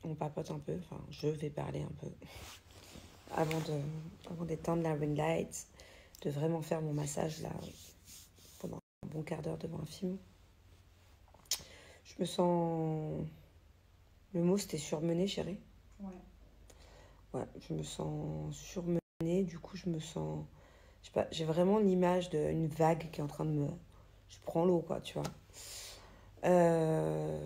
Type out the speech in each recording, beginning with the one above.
on papote un peu, enfin je vais parler un peu avant d'éteindre la ring light, de vraiment faire mon massage là pendant un bon quart d'heure devant un film. Je me sens... Le mot c'était surmenée, chérie. Ouais, je me sens surmenée, du coup je me sens... Je sais pas, j'ai vraiment l'image d'une vague qui est en train de me... Je prends l'eau quoi, tu vois. En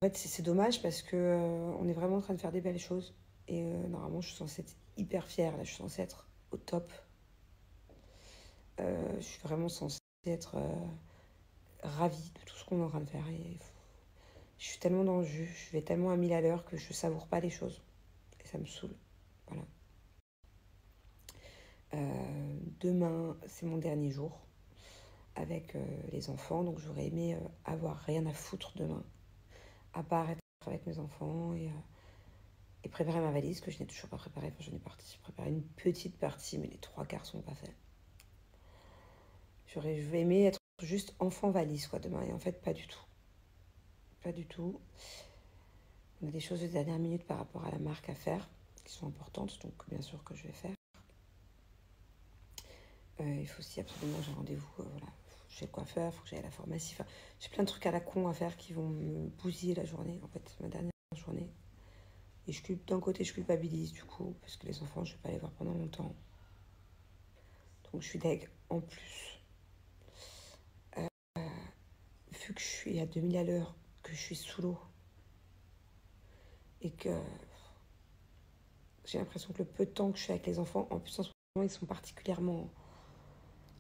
fait c'est dommage parce que on est vraiment en train de faire des belles choses. Et normalement je suis censée être hyper fière, là je suis censée être au top. Je suis vraiment censée être ravie de tout ce qu'on est en train de faire. Et je suis tellement dans le jus, je vais tellement à 1000 à l'heure que je savoure pas les choses. Et ça me saoule. Voilà. Demain, c'est mon dernier jour avec les enfants, donc j'aurais aimé avoir rien à foutre demain, à part être avec mes enfants et préparer ma valise, que je n'ai toujours pas préparée. Enfin, j'en ai préparé une petite partie, mais les 3 quarts sont pas faits. J'aurais aimé être juste enfant valise, quoi, demain, et en fait, pas du tout. Pas du tout. On a des choses de dernière minute par rapport à la marque à faire, qui sont importantes, donc bien sûr que je vais faire. Il faut aussi absolument, j'ai rendez-vous, voilà, chez le coiffeur, il faut que j'aille à la pharmacie. Enfin, j'ai plein de trucs à la con à faire qui vont me bousiller la journée, en fait, ma dernière journée. Et d'un côté, je culpabilise du coup, parce que les enfants, je ne vais pas les voir pendant longtemps. Donc je suis deg. En plus, vu que je suis à 2000 à l'heure, que je suis sous l'eau, et que j'ai l'impression que le peu de temps que je suis avec les enfants, en plus en ce moment, ils sont particulièrement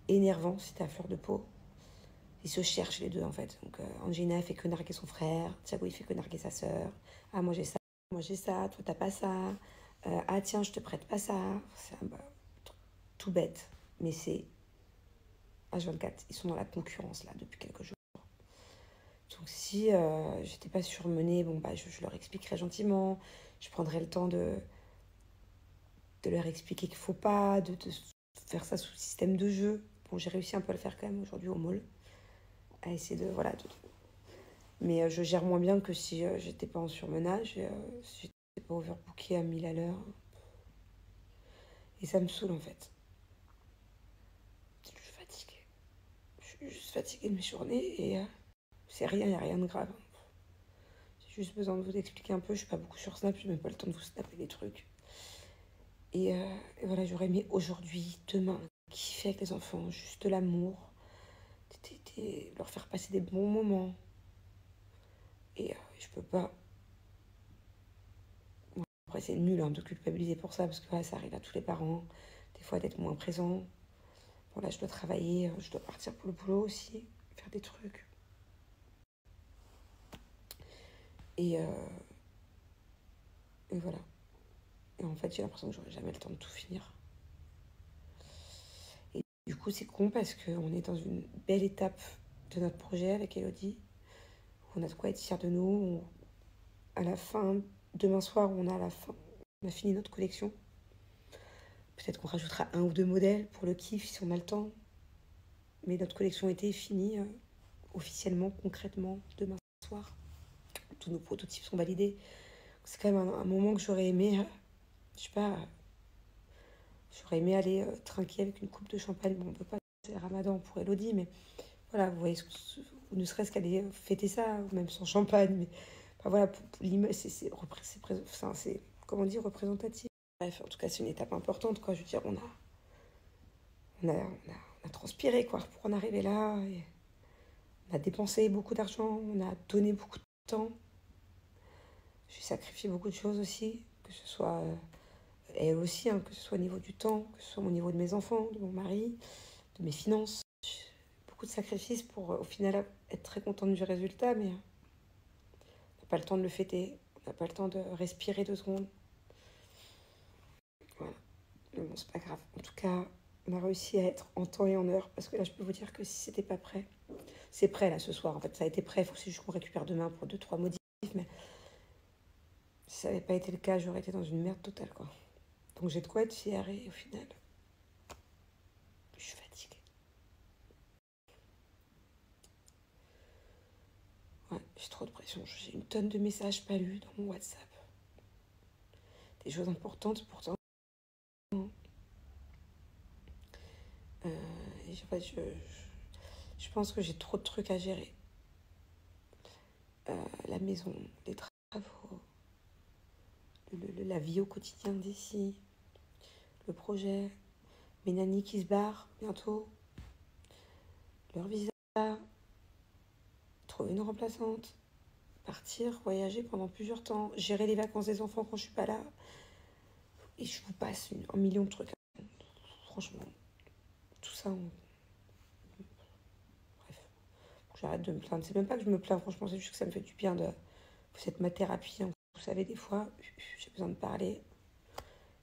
énervants si t'es à fleur de peau. Ils se cherchent les deux en fait. Donc Angelina elle fait que narguer son frère, Thiago il fait que narguer sa sœur. Ah moi j'ai ça, toi t'as pas ça. Ah tiens je te prête pas ça. C'est tout bête, mais c'est H24. Ils sont dans la concurrence là depuis quelques jours. Donc si j'étais pas surmenée, bon bah je leur expliquerais gentiment. Je prendrais le temps de leur expliquer qu'il faut pas, de faire ça sous système de jeu. Bon j'ai réussi un peu à le faire quand même aujourd'hui au mall. À essayer de voilà mais je gère moins bien que si j'étais pas en surmenage, si j'étais pas overbookée à 1000 à l'heure. Et ça me saoule en fait. Je suis fatiguée. Je suis juste fatiguée de mes journées et c'est rien, il n'y a rien de grave. J'ai juste besoin de vous expliquer un peu. Je suis pas beaucoup sur Snap, j'ai même pas le temps de vous snapper des trucs. Et voilà, j'aurais aimé aujourd'hui, demain, kiffer avec les enfants, juste de l'amour, leur faire passer des bons moments. Et je peux pas. Après, c'est nul hein, de culpabiliser pour ça, parce que ouais, ça arrive à tous les parents, des fois d'être moins présent. Bon, là, je dois travailler, je dois partir pour le boulot aussi, faire des trucs. Et voilà. Et en fait, j'ai l'impression que j'aurai jamais le temps de tout finir. Et du coup, c'est con parce qu'on est dans une belle étape de notre projet avec Elodie, où on a de quoi être fiers de nous. À la fin, demain soir, on a fini notre collection. Peut-être qu'on rajoutera 1 ou 2 modèles pour le kiff si on a le temps. Mais notre collection était finie officiellement, concrètement, demain soir. Tous nos prototypes sont validés. C'est quand même un moment que j'aurais aimé, je sais pas, j'aurais aimé aller trinquer avec une coupe de champagne. Bon, on peut pas, c'est le ramadan pour Elodie, mais voilà, vous voyez, ou ne serait-ce qu'aller fêter ça, même sans champagne. Mais enfin, voilà, c'est comment dire, représentatif. Bref, en tout cas, c'est une étape importante, quoi. Je veux dire, on a transpiré, quoi, pour en arriver là. Et on a dépensé beaucoup d'argent, on a donné beaucoup de temps. J'ai sacrifié beaucoup de choses aussi, que ce soit elle aussi, hein, que ce soit au niveau du temps, que ce soit au niveau de mes enfants, de mon mari, de mes finances. Beaucoup de sacrifices pour au final être très contente du résultat, mais on n'a pas le temps de le fêter, on n'a pas le temps de respirer 2 secondes. Voilà, mais bon, c'est pas grave. En tout cas, on a réussi à être en temps et en heure, parce que là, je peux vous dire que si c'était pas prêt, c'est prêt là ce soir, en fait, ça a été prêt, il faut juste qu'on récupère demain pour 2-3 modifs, mais si ça n'avait pas été le cas, j'aurais été dans une merde totale, quoi. Donc j'ai de quoi être fière et au final, je suis fatiguée. Ouais, J'ai trop de pression. J'ai une tonne de messages pas lus dans mon WhatsApp. Des choses importantes pourtant. Et je pense que j'ai trop de trucs à gérer. La maison, les travaux, la vie au quotidien d'ici, le projet, mes nannies qui se barrent bientôt, leur visa, trouver une remplaçante, partir, voyager pendant plusieurs temps, gérer les vacances des enfants quand je suis pas là. Et je vous passe un million de trucs. Franchement, tout ça, bref, j'arrête de me plaindre. C'est même pas que je me plains, franchement, c'est juste que ça me fait du bien de... Vous êtes ma thérapie, hein. Vous savez, des fois, j'ai besoin de parler.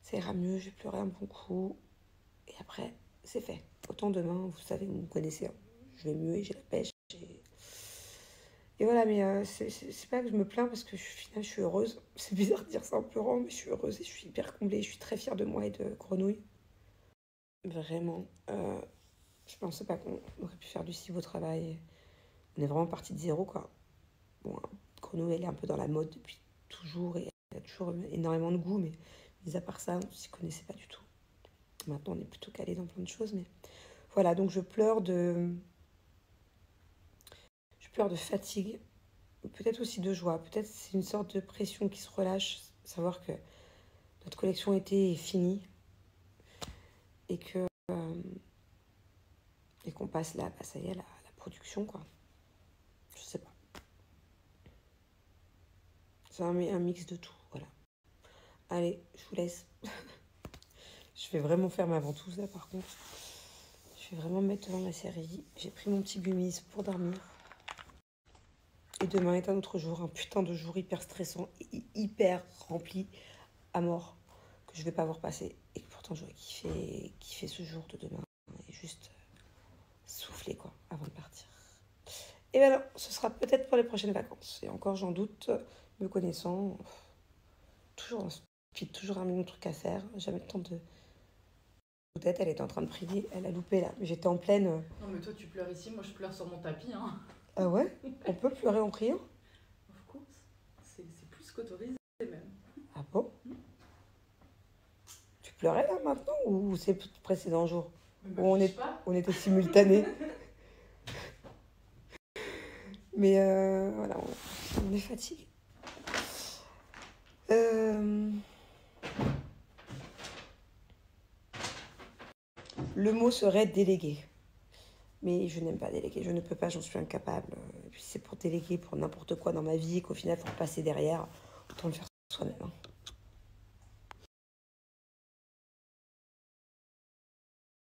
Ça ira mieux, je vais pleurer un bon coup. Et après, c'est fait. Autant demain, vous savez, vous me connaissez. Hein. Je vais mieux et j'ai la pêche. Et voilà, mais c'est pas que je me plains parce que au final, je suis heureuse. C'est bizarre de dire ça en pleurant, mais je suis heureuse et je suis hyper comblée. Je suis très fière de moi et de Grenouille. Vraiment. Je pensais pas qu'on aurait pu faire du si beau travail. On est vraiment parti de zéro, quoi. Bon, Grenouille, elle est un peu dans la mode depuis toujours et elle a toujours énormément de goût, mais mis à part ça, on s'y connaissait pas du tout. Maintenant, on est plutôt calé dans plein de choses, mais voilà, donc je pleure de fatigue, peut-être aussi de joie, peut-être c'est une sorte de pression qui se relâche, savoir que notre collection été est finie et que et qu'on passe là, bah, ça y est, la production, quoi. Je sais pas. C'est un mix de tout, voilà. Allez, je vous laisse. Je vais vraiment faire ma ventouse là, par contre. Je vais vraiment me mettre devant la série. J'ai pris mon petit bumis pour dormir. Et demain est un autre jour, un putain de jour hyper stressant, hyper rempli à mort, que je vais pas voir passer. Et que pourtant j'aurais kiffé ce jour de demain. Et juste souffler, quoi, avant de partir. Et ben non, ce sera peut-être pour les prochaines vacances. Et encore, j'en doute, me connaissant, toujours dans ce speed, toujours un million de trucs à faire. Jamais le temps de... Peut-être elle était en train de prier, elle a loupé là. Mais j'étais en pleine... Non mais toi tu pleures ici, moi je pleure sur mon tapis. Hein. Ah ouais? On peut pleurer en priant? Of course. C'est plus qu'autorisé même. Ah bon? Tu pleurais là maintenant ou c'est précédent jour? Bah, Où on était simultanés. Mais voilà, on est fatigué. Le mot serait déléguer. Mais je n'aime pas déléguer, je ne peux pas, j'en suis incapable. Et puis c'est pour déléguer pour n'importe quoi dans ma vie et qu'au final, il faut passer derrière. Autant le faire soi-même. Hein.